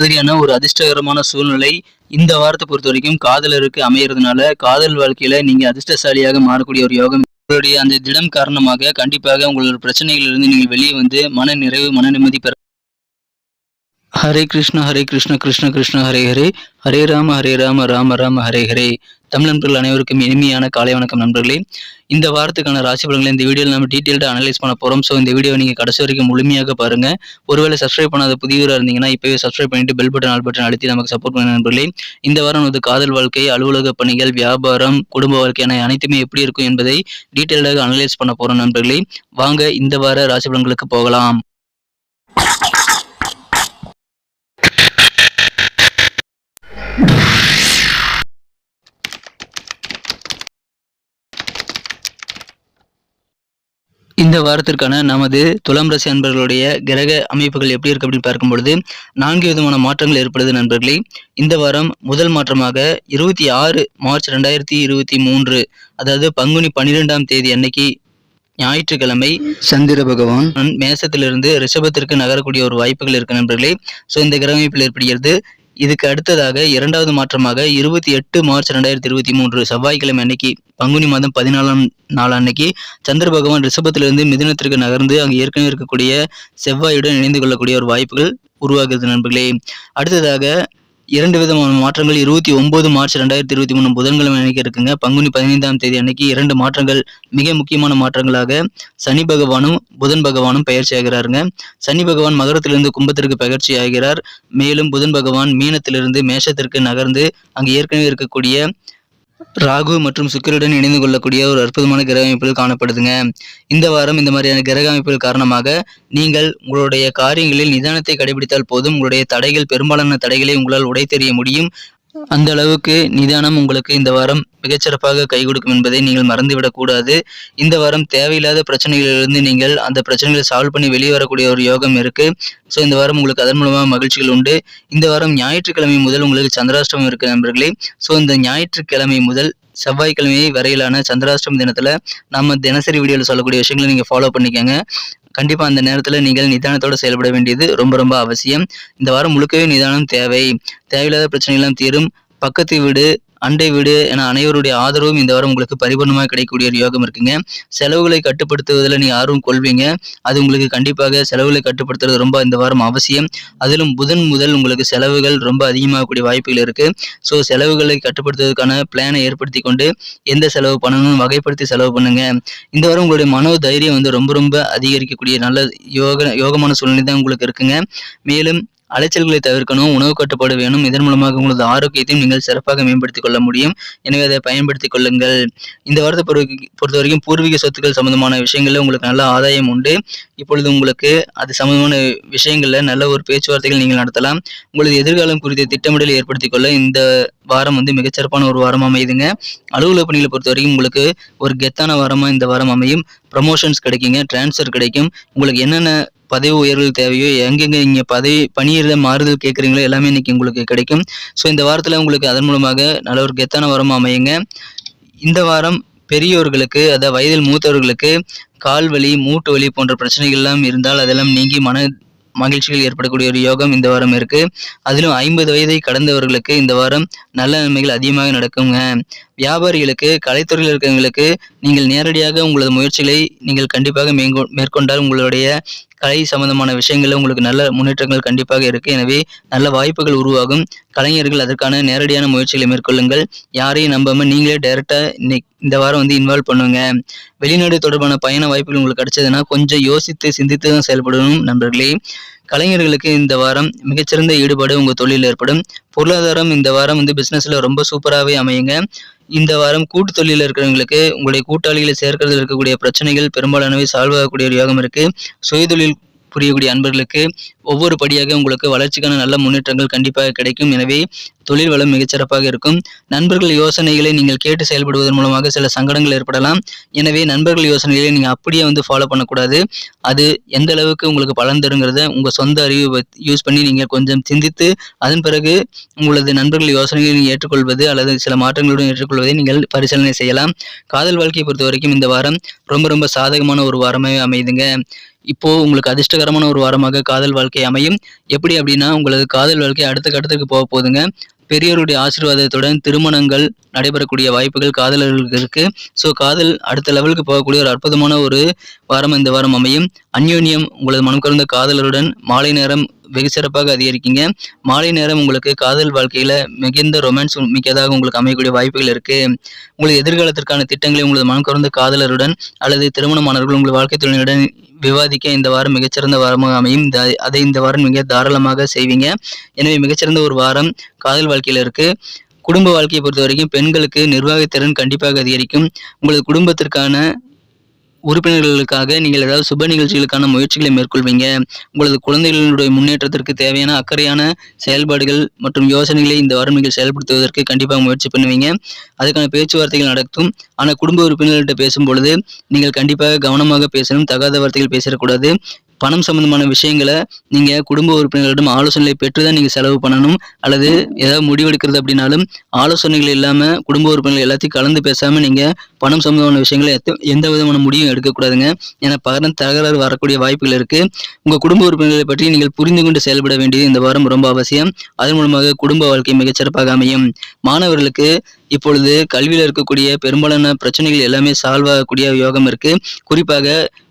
மாதிரியான ஒரு அதிர்ஷ்டகரமான சூழ்நிலை இந்த வாரத்தை பொறுத்த வரைக்கும் காதலருக்கு அமையறதுனால காதல் வாழ்க்கையில நீங்க அதிர்ஷ்டசாலியாக மாறக்கூடிய ஒரு யோகம். உங்களுடைய அந்த திடம் காரணமாக கண்டிப்பாக உங்களோட பிரச்சனைகளிலிருந்து நீங்கள் வெளியே வந்து மன நிறைவு மன நிம்மதி பெற. ஹரே கிருஷ்ண கிருஷ்ண கிருஷ்ண ஹரே ஹரே, ஹரே ராம ராம ராம ஹரே ஹரே. தமிழ் நண்பர்கள் அனைவருக்கும் இனிமையான காலை வணக்கம் நண்பர்களே. இந்த வாரத்துக்கான ராசி பலன்களை இந்த வீடியோவில் நம்ம டீட்டெயில்டாக அனலைஸ் பண்ண போகிறோம். ஸோ இந்த வீடியோவை நீங்கள் கடைசி வரைக்கும் முழுமையாக பாருங்கள். ஒருவேளை சப்ஸ்கிரைப் பண்ணாத புதியவராக இருந்தீங்கன்னா இப்போவே சப்ஸ்கிரைப் பண்ணிட்டு பெல் பட்டன் ஆல் பட்டன் அழுத்தி நமக்கு சப்போர்ட் பண்ண நண்பர்களே. இந்த வாரம் வந்து காதல் வாழ்க்கை, அலுவலக பணிகள், வியாபாரம், குடும்ப வாழ்க்கையான அனைத்துமே எப்படி இருக்கும் என்பதை டீட்டெயில்டாக அனலைஸ் பண்ண போகிறோம் நண்பர்களே. வாங்க இந்த வார ராசி பலன்களுக்கு போகலாம். இந்த வாரத்திற்கான நமது துலாம் ராசி அன்பர்களுடைய கிரக அமைப்புகள் எப்படி இருக்கு அப்படின்னு பார்க்கும் பொழுது 4 விதமான மாற்றங்கள் ஏற்படுது நண்பர்களே. இந்த வாரம் முதல் மாற்றமாக 26 மார்ச் 2023, அதாவது பங்குனி 12ஆம் தேதி அன்னைக்கு ஞாயிற்றுக்கிழமை சந்திர பகவான் மேசத்திலிருந்து ரிஷபத்திற்கு நகரக்கூடிய ஒரு வாய்ப்புகள் இருக்கு நண்பர்களே. ஸோ இந்த கிரக அமைப்பில் ஏற்படுகிறது. இதுக்கு அடுத்ததாக இரண்டாவது மாற்றமாக 28 மார்ச் 2023 செவ்வாய்க்கிழமை அன்னைக்கு பங்குனி மாதம் 14ஆம் நாள் அன்னைக்கு சந்திர பகவான் ரிஷபத்திலிருந்து மிதுனத்திற்கு நகர்ந்து அங்கு ஏற்கனவே இருக்கக்கூடிய செவ்வாயுடன் இணைந்து கொள்ளக்கூடிய ஒரு வாய்ப்புகள் உருவாகுது நண்பர்களே. அடுத்ததாக 2 விதமான மாற்றங்கள் 29 மார்ச் 2023 புதன்கிழமை அன்னைக்கு இருக்குங்க. பங்குனி 15ஆம் தேதி அன்னைக்கு 2 மாற்றங்கள் மிக முக்கியமான மாற்றங்களாக சனி பகவானும் புதன் பகவானும் பயிற்சி ஆகிறாருங்க. சனி பகவான் மகரத்திலிருந்து கும்பத்திற்கு பயிற்சி ஆகிறார். மேலும் புதன் பகவான் மீனத்திலிருந்து மேஷத்திற்கு நகர்ந்து அங்கு ஏற்கனவே இருக்கக்கூடிய ராகு மற்றும் சுக்கிரனுடன் இணைந்து கொள்ளக்கூடிய ஒரு அற்புதமான கிரக அமைப்புகள் காணப்படுதுங்க. இந்த வாரம் இந்த மாதிரியான கிரக அமைப்புகள் காரணமாக நீங்கள் உங்களுடைய காரியங்களில் நிதானத்தை கடைபிடித்தால் போதும். உங்களுடைய தடைகள், பெரும்பாலான தடைகளை உங்களால் உடைத்தெறிய முடியும். அந்த அளவுக்கு நிதானம் உங்களுக்கு இந்த வாரம் மிகச்சிறப்பாக கை கொடுக்கும் என்பதை நீங்கள் மறந்துவிடக் கூடாது. இந்த வாரம் தேவையில்லாத பிரச்சனைகளிலிருந்து நீங்கள் அந்த பிரச்சனைகளை சால்வ் பண்ணி வெளியே வரக்கூடிய ஒரு யோகம் இருக்கு. ஸோ இந்த வாரம் உங்களுக்கு அதன் மூலமாக மகிழ்ச்சிகள் உண்டு. இந்த வாரம் ஞாயிற்றுக்கிழமை முதல் உங்களுக்கு சந்திராஷ்டமம் இருக்கு நண்பர்களே. ஸோ இந்த ஞாயிற்றுக்கிழமை முதல் செவ்வாய்க்கிழமை வரையிலான சந்திராஷ்டம தினத்துல நம்ம தினசரி வீடியோவில் சொல்லக்கூடிய விஷயங்களை நீங்க ஃபாலோ பண்ணிக்கோங்க. கண்டிப்பா அந்த நேரத்துல நீங்கள் நிதானத்தோட செயல்பட வேண்டியது ரொம்ப ரொம்ப அவசியம். இந்த வாரம் முழுக்கவே நிதானம் தேவை. தேவையில்லாத பிரச்சனை எல்லாம் தீரும். பக்கத்து வீடு, அண்டை வீடு என அனைவருடைய ஆதரவும் இந்த வாரம் உங்களுக்கு பரிபூர்ணமாக கிடைக்கக்கூடிய ஒரு யோகம் இருக்குங்க. செலவுகளை கட்டுப்படுத்துவதில் நீங்க ஆர்வம் கொள்வீங்க. அது உங்களுக்கு கண்டிப்பாக செலவுகளை கட்டுப்படுத்துறது ரொம்ப இந்த வாரம் அவசியம். அதிலும் புதன் முதல் உங்களுக்கு செலவுகள் ரொம்ப அதிகமாகக்கூடிய வாய்ப்புகள் இருக்கு. ஸோ செலவுகளை கட்டுப்படுத்துவதற்கான பிளானை ஏற்படுத்தி கொண்டு எந்த செலவு பண்ணணும்னு வகைப்படுத்தி செலவு பண்ணுங்க. இந்த வாரம் உங்களுடைய மனோ தைரியம் வந்து ரொம்ப ரொம்ப அதிகரிக்கக்கூடிய நல்ல யோகமான சூழ்நிலை தான் உங்களுக்கு இருக்குங்க. மேலும் அலைச்சல்களை தவிர்க்கணும், உணவு கட்டுப்பாடு வேணும். இதன் மூலமாக உங்களது ஆரோக்கியத்தையும் நீங்கள் சிறப்பாக மேம்படுத்திக் கொள்ள முடியும். எனவே அதை பயன்படுத்திக் கொள்ளுங்கள். இந்த வாரத்தை பொறுத்த வரைக்கும் பூர்வீக சொத்துக்கள் சம்பந்தமான விஷயங்கள்ல உங்களுக்கு நல்ல ஆதாயம் உண்டு. இப்பொழுது உங்களுக்கு அது சம்பந்தமான விஷயங்கள்ல நல்ல ஒரு பேச்சுவார்த்தைகள் நீங்கள் நடத்தலாம். உங்களது எதிர்காலம் குறித்த திட்டமிடலை ஏற்படுத்திக் கொள்ள இந்த வாரம் வந்து மிகச்சிறப்பான ஒரு வாரம் அமையுதுங்க. அலுவலக பணிகளை பொறுத்த வரைக்கும் உங்களுக்கு ஒரு கெத்தான வாரமா இந்த வாரம் அமையும். ப்ரமோஷன்ஸ் கிடைக்குங்க, டிரான்ஸ்ஃபர் கிடைக்கும். உங்களுக்கு என்னென்ன பதவி உயர்வுகள் தேவையோ, எங்கெங்க நீங்க பணியிட மாறுதல் கேட்குறீங்களோ எல்லாமே இன்னைக்கு உங்களுக்கு கிடைக்கும். ஸோ இந்த வாரத்தில் உங்களுக்கு அதன் மூலமாக நல்ல ஒரு கெத்தான வாரமாக அமையுங்க. இந்த வாரம் பெரியோர்களுக்கு, அதாவது வயதில் மூத்தவர்களுக்கு கால் வலி, மூட்டு வலி போன்ற பிரச்சனைகள் எல்லாம் இருந்தால் அதெல்லாம் நீங்கி மகிழ்ச்சிகள் ஏற்படக்கூடிய ஒரு யோகம் இந்த வாரம் இருக்கு. அதிலும் 50 வயதை கடந்தவர்களுக்கு இந்த வாரம் நல்ல நன்மைகள் அதிகமாக நடக்குங்க. வியாபாரிகளுக்கு, கலைத்துறையில் இருக்கிறவங்களுக்கு நீங்கள் நேரடியாக உங்களது முயற்சிகளை நீங்கள் கண்டிப்பாக மேற்கொண்டால் உங்களுடைய கலை சம்பந்தமான விஷயங்கள்ல உங்களுக்கு நல்ல முன்னேற்றங்கள் கண்டிப்பாக இருக்கு. எனவே நல்ல வாய்ப்புகள் உருவாகும். கலைஞர்கள் அதற்கான நேரடியான முயற்சிகளை மேற்கொள்ளுங்கள். யாரையும் நம்பாம நீங்களே டைரக்டா இந்த வாரம் வந்து இன்வால்வ் பண்ணுங்க. வெளிநாடு தொடர்பான பயண வாய்ப்புகள் உங்களுக்கு கிடைச்சதுன்னா கொஞ்சம் யோசித்து சிந்தித்து தான் செயல்படணும் நண்பர்களே. கலைஞர்களுக்கு இந்த வாரம் மிகச்சிறந்த ஈடுபாடு உங்க தொழில் ஏற்படும். பொருளாதாரம் இந்த வாரம் வந்து பிசினஸ்ல ரொம்ப சூப்பராகவே அமையுங்க. இந்த வாரம் கூட்டு தொழிலில் இருக்கிறவங்களுக்கு உங்களுடைய கூட்டாளிகளை சேர்க்கிறதுல இருக்கக்கூடிய பிரச்சனைகள் பெரும்பாலானவை சால்வ் ஆகக்கூடிய ஒரு யோகம் இருக்கு. சுயதொழில் புரியக்கூடிய அன்பர்களுக்கு ஒவ்வொரு படியாக உங்களுக்கு வளர்ச்சிக்கான நல்ல முன்னேற்றங்கள் கண்டிப்பாக கிடைக்கும். எனவே தொழில் வளம் மிகச்சிறப்பாக இருக்கும். நண்பர்கள் யோசனைகளை நீங்கள் கேட்டு செயல்படுவதன் மூலமாக சில சங்கடங்கள் ஏற்படலாம். எனவே நண்பர்கள் யோசனைகளை நீங்கள் அப்படியே வந்து ஃபாலோ பண்ணக்கூடாது. அது எந்த அளவுக்கு உங்களுக்கு பலன் தருங்கிறத உங்கள் சொந்த அறிவு யூஸ் பண்ணி நீங்கள் கொஞ்சம் சிந்தித்து அதன் பிறகு உங்களது நண்பர்கள் யோசனைகளை நீங்கள் ஏற்றுக்கொள்வது அல்லது சில மாற்றங்களுடன் ஏற்றுக்கொள்வதை நீங்கள் பரிசீலனை செய்யலாம். காதல் வாழ்க்கையை பொறுத்த வரைக்கும் இந்த வாரம் ரொம்ப ரொம்ப சாதகமான ஒரு வாரமாகவே அமையுதுங்க. இப்போ உங்களுக்கு அதிர்ஷ்டகரமான ஒரு வாரமாக காதல் வாழ்க்கை அமையும். எப்படி அப்படின்னா, உங்களது காதல் வாழ்க்கை அடுத்த கட்டத்துக்கு போகுதுங்க. பெரியோருடைய ஆசீர்வாதத்துடன் திருமணங்கள் நடைபெறக்கூடிய வாய்ப்புகள் காதலர்களுக்கு இருக்கு. ஸோ காதல் அடுத்த லெவலுக்கு போகக்கூடிய ஒரு அற்புதமான ஒரு வாரம் இந்த வாரம் அமையும். அந்யோன்யம் உங்களது மனம் கவர்ந்த காதலருடன் மாலை நேரம் வெகு சிறப்பாக அதிகரிக்குங்க. மாலை நேரம் உங்களுக்கு காதல் வாழ்க்கையில மிகுந்த ரொமான்ஸ் மிக்கதாக உங்களுக்கு அமையக்கூடிய வாய்ப்புகள் இருக்கு. உங்களது எதிர்காலத்திற்கான திட்டங்களை உங்களது மனம் கவர்ந்த காதலருடன் அல்லது திருமணமானவர்கள் உங்கள் வாழ்க்கை துணையுடன் விவாதிக்க இந்த வாரம் மிகச்சிறந்த வாரமாக அமையும். அதை இந்த வாரம் மிக தாராளமாக செய்வீங்க. எனவே மிகச்சிறந்த ஒரு வாரம் காதல் வாழ்க்கையில இருக்கு. குடும்ப வாழ்க்கையை பொறுத்த வரைக்கும் பெண்களுக்கு நிர்வாகத்திறன் கண்டிப்பாக அதிகரிக்கும். உங்களது குடும்பத்திற்கான உறுப்பினர்களுக்காக நீங்கள் ஏதாவது சுப நிகழ்ச்சிகளுக்கான முயற்சிகளை மேற்கொள்வீங்க. உங்களது குழந்தைகளுடைய முன்னேற்றத்திற்கு தேவையான அக்கறையான செயல்பாடுகள் மற்றும் யோசனைகளை இந்த வாரம் நீங்கள் செயல்படுத்துவதற்கு கண்டிப்பாக முயற்சி பண்ணுவீங்க. அதுக்கான பேச்சுவார்த்தைகள் நடக்கும். ஆனால் குடும்ப உறுப்பினர்கள்ட்ட பேசும்பொழுது நீங்கள் கண்டிப்பாக கவனமாக பேசணும். தகாத வார்த்தைகள் பேசிடக்கூடாது. பணம் சம்பந்தமான விஷயங்களை நீங்க குடும்ப உறுப்பினர்களிடம் ஆலோசனைகளை பெற்றுதான் நீங்க செலவு பண்ணணும். அல்லது ஏதாவது முடிவெடுக்கிறது அப்படின்னாலும் ஆலோசனைகள் இல்லாம குடும்ப உறுப்பினர்கள் எல்லாத்தையும் கலந்து பேசாம நீங்க பணம் சம்பந்தமான விஷயங்களை எந்த விதமான முடிவும் எடுக்கக்கூடாதுங்க. ஏன்னா பகரம் தகராறு வரக்கூடிய வாய்ப்புகள் இருக்கு. உங்க குடும்ப உறுப்பினர்களை பற்றி நீங்கள் புரிந்து கொண்டு செயல்பட வேண்டியது இந்த வாரம் ரொம்ப அவசியம். அதன் மூலமாக குடும்ப வாழ்க்கை மிகச்சிறப்பாக அமையும். மாணவர்களுக்கு இப்பொழுது கல்வியில் இருக்கக்கூடிய பெரும்பாலான பிரச்சனைகள் எல்லாமே சால்வ் ஆகக்கூடிய யோகம் இருக்கு. குறிப்பாக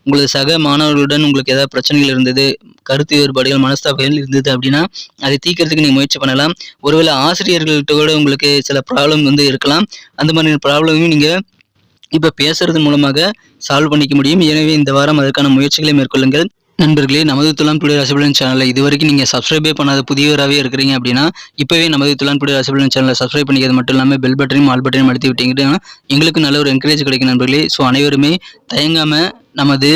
உங்களது சக மாணவர்களுடன் உங்களுக்கு ஏதாவது பிரச்சனைகள் இருந்தது, கருத்து வேறுபாடுகள், மனஸ்தாபங்கள் இருந்தது அப்படின்னா அதை தீர்க்கறதுக்கு நீங்க முயற்சி பண்ணலாம். ஒருவேளை ஆசிரியர்கள்ட்ட கூட உங்களுக்கு சில ப்ராப்ளம் இருக்கலாம். அந்த மாதிரியான ப்ராப்ளமையும் நீங்க இப்ப பேசுறது மூலமாக சால்வ் பண்ணிக்க முடியும். எனவே இந்த வாரம் அதற்கான முயற்சிகளை மேற்கொள்ளுங்கள். நண்பர்களே, நமது துலாம் டுடே ராசிபலன் சேனலை இதுவரைக்கும் நீங்கள் சப்ஸ்கிரைபே பண்ணாத புதியவராகவே இருக்கிறீங்க அப்படின்னா இப்போவே நமது துலாம் டுடே ராசிபலன் சேனலை சப்ஸ்கிரைப் பண்ணிக்கிறது மட்டும் இல்லாமல் பெல் பட்டனையும் ஆல் பட்டனையும் அழுத்தி விட்டீங்கன்னா எங்களுக்கு நல்ல ஒரு என்கரேஜ் கிடைக்கும் நண்பர்களே. ஸோ அனைவருமே தயங்காமல் நமது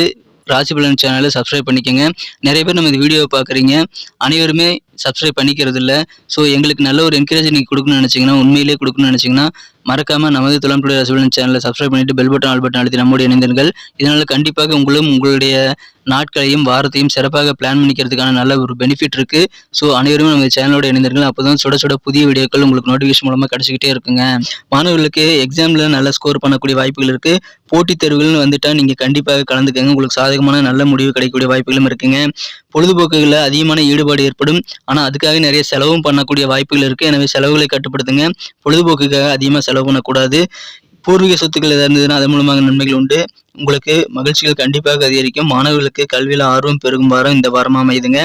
ராசிபலன் சேனலை சப்ஸ்கிரைப் பண்ணிக்கோங்க. நிறைய பேர் நம்ம இந்த வீடியோவை பார்க்குறீங்க, அனைவருமே சப்ஸ்கிரைப் பண்ணிக்கிறது இல்லை. ஸோ எங்களுக்கு நல்ல ஒரு என்கரேஜ் நீங்கள் கொடுக்கணும்னு நினச்சிங்கன்னா, உண்மையிலேயே கொடுக்கணும்னு நினச்சிங்கன்னா மறக்காம நமது துலாம் டுடே ராசிபலன் சேனலை சப்ஸ்கிரைப் பண்ணிட்டு பெல் பட்டன் ஆல் பட்டன் அழுத்தி நம்மோடு இணைந்தீர்கள். இதனால் கண்டிப்பாக உங்களுடைய நாட்களையும் வாரத்தையும் சிறப்பாக பிளான் பண்ணிக்கிறதுக்கான நல்ல ஒரு பெனிஃபிட் இருக்கு. ஸோ அனைவருமே நம்ம சேனலோட இணைந்தீர்கள். அப்போதான் சுட சுட புதிய வீடியோக்கள் உங்களுக்கு நோட்டிஃபிகேஷன் மூலமாக கிடைச்சிக்கிட்டே இருக்குங்க. மாணவர்களுக்கு எக்ஸாமில் நல்ல ஸ்கோர் பண்ணக்கூடிய வாய்ப்புகள் இருக்கு. போட்டித் தேர்வுகள்னு வந்துட்டா நீங்கள் கண்டிப்பாக கலந்துக்கங்க. உங்களுக்கு சாதகமான நல்ல முடிவு கிடைக்கக்கூடிய வாய்ப்புகளும் இருக்குங்க. பொழுதுபோக்குகளில் அதிகமான ஈடுபாடு ஏற்படும். ஆனால் அதுக்காக நிறைய செலவும் பண்ணக்கூடிய வாய்ப்புகள் இருக்குது. எனவே செலவுகளை கட்டுப்படுத்துங்க. பொழுதுபோக்குக்காக அதிகமாக செலவு பண்ணக்கூடாது. பூர்வீக சொத்துக்கள் எதாவது இருந்ததுன்னா அதன் மூலமாக நன்மைகள் உண்டு. உங்களுக்கு மகிழ்ச்சிகள் கண்டிப்பாக அதிகரிக்கும். மாணவர்களுக்கு கல்வியில் ஆர்வம் பெருகும் வாரம் இந்த வாரமாக அமையுதுங்க.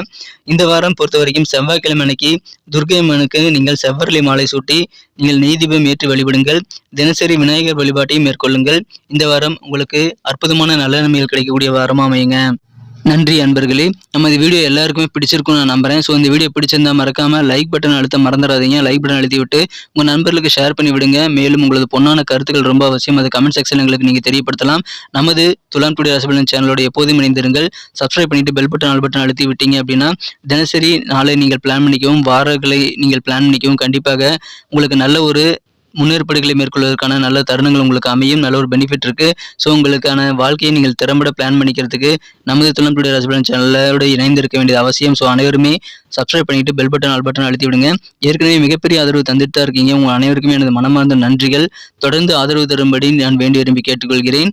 இந்த வாரம் பொறுத்த வரைக்கும் செவ்வாய்க்கிழமை அன்னைக்கு துர்க்கை அம்மனுக்கு நீங்கள் செவ்வரளி மாலை சூட்டி நீங்கள் நெய் தீபம் ஏற்றி வழிபடுங்கள். தினசரி விநாயகர் வழிபாட்டையும் மேற்கொள்ளுங்கள். இந்த வாரம் உங்களுக்கு அற்புதமான நல்ல நன்மைகள் கிடைக்கக்கூடிய வாரமாக அமையுங்க. நன்றி அன்பர்களே. நமது வீடியோ எல்லாருக்குமே பிடிச்சிருக்கும் நான் நம்புறேன். ஸோ இந்த வீடியோ பிடிச்சிருந்தா மறக்காம லைக் பட்டன் அழுத்த மறந்துடாதீங்க. லைக் பட்டன் அழுத்தி விட்டு உங்க நண்பர்களுக்கு ஷேர் பண்ணி விடுங்க. மேலும் உங்களது பொன்னான கருத்துக்கள் ரொம்ப அவசியம். அது கமெண்ட் செக்ஷன் எங்களுக்கு நீங்க தெரியப்படுத்தலாம். நமது துலாம் டுடே ராசிபலன் சேனலோட எப்போதும் இணைந்திருங்கள். சப்ஸ்கிரைப் பண்ணிட்டு பெல் பட்டன் ஆல் பட்டன் அழுத்தி விட்டீங்க அப்படின்னா தினசரி நாளை நீங்கள் பிளான் பண்ணிக்கவும் வாரங்களை நீங்கள் பிளான் பண்ணிக்கவும் கண்டிப்பாக உங்களுக்கு நல்ல ஒரு முன்னேற்பாடுகளை மேற்கொள்வதற்கான நல்ல தருணங்கள் உங்களுக்கு அமையும். நல்ல ஒரு பெனிஃபிட் இருக்கு. ஸோ உங்களுக்கான வாழ்க்கையை நீங்கள் திறம்பட பிளான் பண்ணிக்கிறதுக்கு நமது துலாம் டுடே ராசிபலன் சேனலோட இணைந்திருக்க வேண்டியது அவசியம். ஸோ அனைவருமே சப்ஸ்கிரைப் பண்ணிட்டு பெல் பட்டன் ஆல் பட்டன் அழுத்தி விடுங்க. ஏற்கனவே மிகப்பெரிய ஆதரவு தந்துட்டு தான் இருக்கீங்க. உங்கள் அனைவருக்குமே எனது மனமார்ந்த நன்றிகள். தொடர்ந்து ஆதரவு தரும்படி நான் வேண்டி விரும்பி கேட்டுக்கொள்கிறேன்.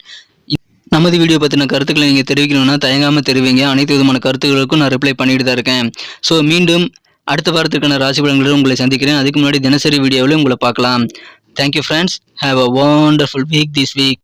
நமது வீடியோ பற்றின கருத்துக்களை நீங்கள் தெரிவிக்கணும்னா தயங்காமல் தெரிவிங்க. அனைத்து விதமான கருத்துக்களுக்கும் நான் ரிப்ளை பண்ணிட்டு தான் இருக்கேன். ஸோ மீண்டும் அடுத்த வாரத்திற்கான ராசி பலன்களுடன் உங்களை சந்திக்கிறேன். அதுக்கு முன்னாடி தினசரி வீடியோவில் உங்களை பார்க்கலாம். Thank you friends. Have a wonderful week this week.